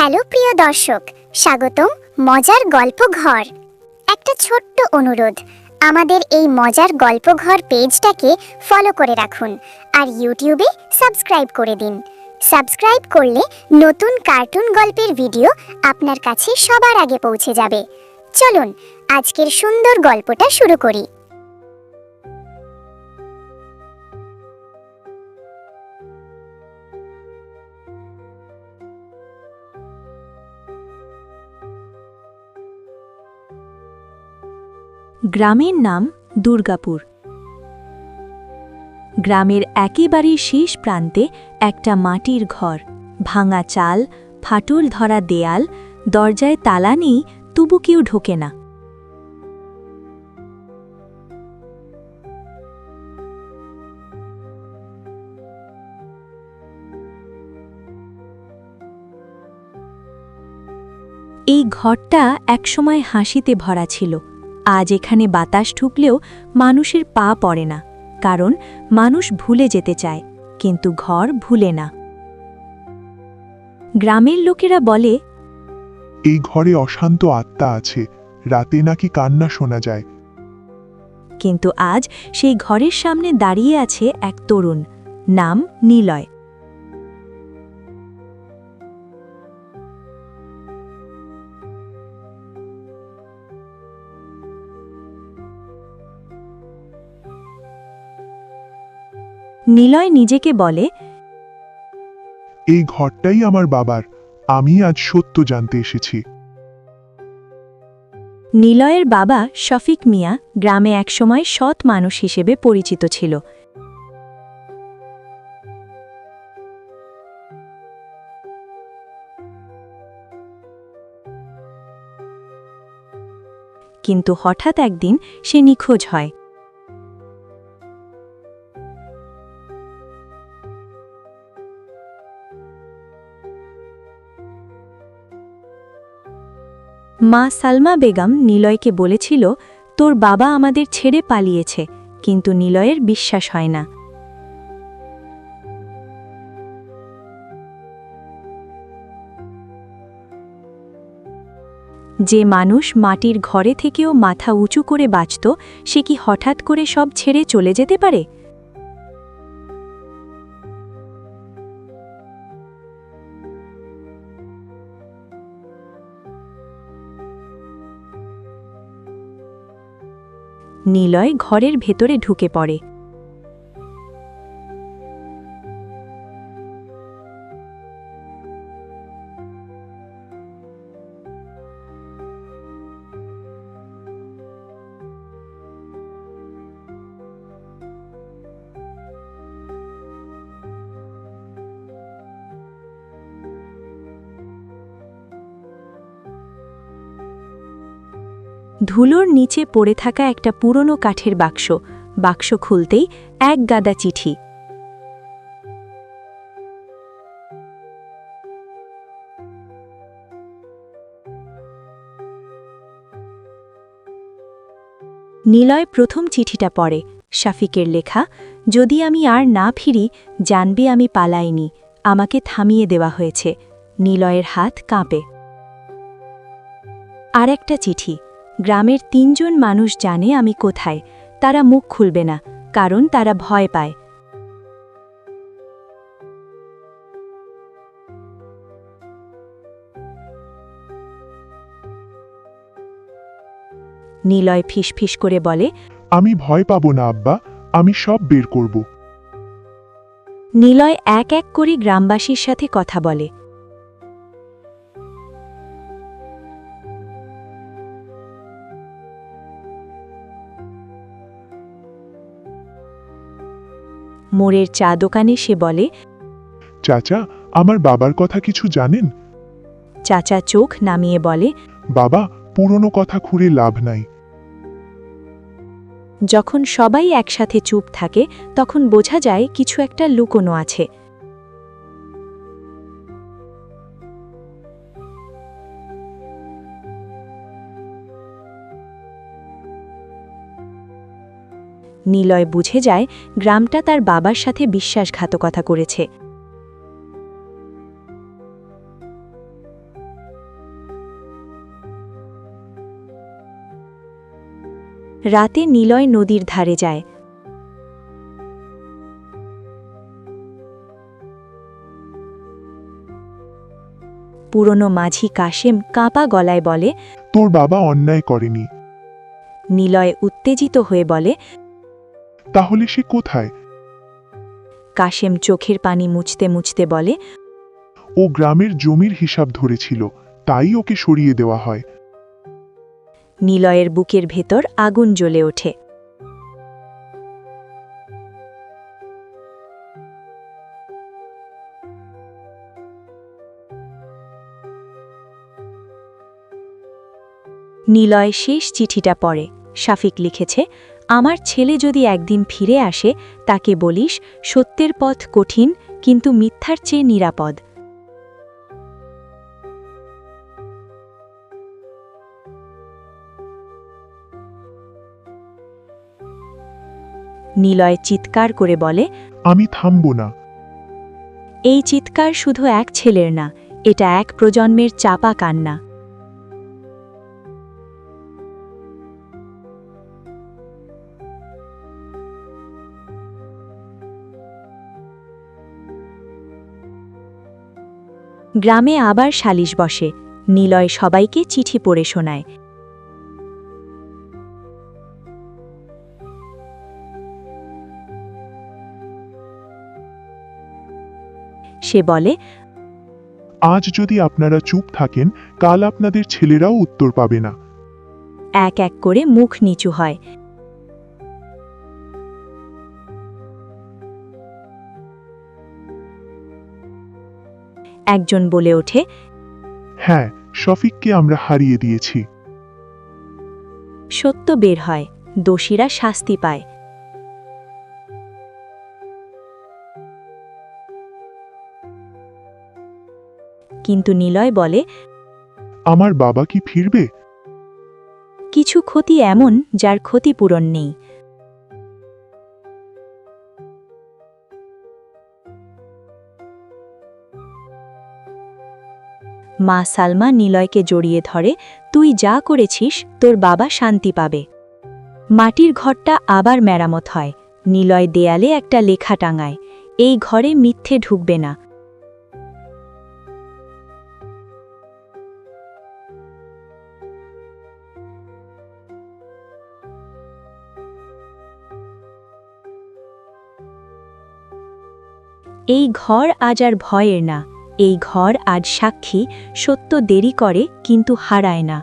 Hello প্রিয় দর্শক, স্বাগতম মজার গল্প ঘর। একটা ছোট্ট অনুরোধ, আমাদের এই মজার গল্প ঘর পেজটাকে ফলো করে রাখুন আর ইউটিউবে সাবস্ক্রাইব করে দিন। সাবস্ক্রাইব করলে নতুন কার্টুন গল্পের ভিডিও আপনার কাছে সবার আগে পৌঁছে যাবে। চলুন আজকের সুন্দর গল্পটা শুরু করি। গ্রামের নাম দুর্গাপুর। গ্রামের একেবারে শেষ প্রান্তে একটা মাটির ঘর, ভাঙা চাল, ফাটল ধরা দেয়াল, দরজায় তালা নেই, তবু কেউ ঢোকে না। এই ঘরটা একসময় হাসিতে ভরা ছিল। আজ এখানে বাতাস ঢুকলেও মানুষের পা পড়ে না, কারণ মানুষ ভুলে যেতে চায়, কিন্তু ঘর ভুলে না। গ্রামের লোকেরা বলে, এই ঘরে অশান্ত আত্মা আছে, রাতে নাকি কান্না শোনা যায়। কিন্তু আজ সেই ঘরের সামনে দাঁড়িয়ে আছে এক তরুণ, নাম নিলয়। নিলয় নিজেকে বলে, এই ঘরটাই আমার বাবার, আমি আজ সত্য জানতে এসেছি। নিলয়ের বাবা শফিক মিয়া গ্রামে একসময় সৎ মানুষ হিসেবে পরিচিত ছিল। কিন্তু হঠাৎ একদিন সে নিখোঁজ হয়। মা সালমা বেগম নিলয়কে বলেছিল, তোর বাবা আমাদের ছেড়ে পালিয়েছে, কিন্তু নিলয়ের বিশ্বাস হয় না। যে মানুষ মাটির ঘরে থেকেও মাথা উঁচু করে বাঁচত, সে কি হঠাৎ করে সব ছেড়ে চলে যেতে পারে? নিলয় ঘরের ভেতরে ঢুকে পড়ে। ধুলোর নিচে পড়ে থাকা একটা পুরনো কাঠের বাক্স। বাক্স খুলতেই এক গাদা চিঠি। নিলয় প্রথম চিঠিটা পড়ে, শাফিকের লেখা। যদি আমি আর না ফিরি, জানবে আমি পালাইনি, আমাকে থামিয়ে দেওয়া হয়েছে। নিলয়ের হাত কাঁপে। আর একটা চিঠি, গ্রামের ৩ জন মানুষ জানে আমি কোথায়, তারা মুখ খুলবে না, কারণ তারা ভয় পায়। নিলয় ফিসফিস করে বলে, আমি ভয় পাবো না আব্বা, আমি সব বের করব। নিলয় এক এক করে গ্রামবাসীর সাথে কথা বলে। মোড়ের চা দোকানে সে বলে, চাচা, আমার বাবার কথা কিছু জানেন? চাচা চোখ নামিয়ে বলে, বাবা, পুরনো কথা খুঁড়ে লাভ নাই। যখন সবাই একসাথে চুপ থাকে, তখন বোঝা যায় কিছু একটা লুকোনো আছে। নিলয় বুঝে যায় গ্রামটা তার বাবার সাথে বিশ্বাসঘাতকতা করেছে। রাতে নিলয় নদীর ধারে যায়। পুরনো মাঝি কাশেম কাঁপা গলায় বলে। তোর বাবা অন্যায় করেনি। নিলয় উত্তেজিত হয়ে বলে। তাহলে সে কোথায়? কাশেম চোখের পানি মুছতে মুছতে বলে। ও গ্রামের জমির হিসাব ধরেছিল, তাই ওকে সরিয়ে দেওয়া হয়। নিলয়ের বুকের ভেতর আগুন জ্বলে ওঠে। নিলয় শেষ চিঠিটা পড়ে। শাফিক লিখেছে, আমার ছেলে যদি একদিন ফিরে আসে তাকে বলিস সত্যের পথ কঠিন কিন্তু মিথ্যার চেয়ে নিরাপদ। নিলয় চিৎকার করে বলে। আমি থামব না। এই চিৎকার শুধু এক ছেলের না, এটা এক প্রজন্মের চাপা কান্না। গ্রামে আবার সালিশ বসে। নিলয় সবাইকে চিঠি পড়ে শোনায়। সে বলে, আজ যদি আপনারা চুপ থাকেন, কাল আপনাদের ছেলেরাও উত্তর পাবে না। এক এক করে মুখ নিচু হয়। একজন বলে ওঠে, হ্যাঁ, শফিককে আমরা হারিয়ে দিয়েছি। সত্য বের হয়, দোষীরা শাস্তি পায়। কিন্তু নিলয় বলে, আমার বাবা কি ফিরবে? কিছু ক্ষতি এমন যার ক্ষতিপূরণ নেই। মা সালমা নিলয়কে জড়িয়ে ধরে, তুই যা করেছিস তোর বাবা শান্তি পাবে। মাটির ঘরটা আবার মেরামত হয়। নিলয় দেয়ালে একটা লেখা টাঙায়, এই ঘরে মিথ্যে ঢুকবে না। এই ঘর আজ আর ভয়ের না, এই ঘর আজ সাক্ষী, সত্য দেরি করে কিন্তু হারায় না।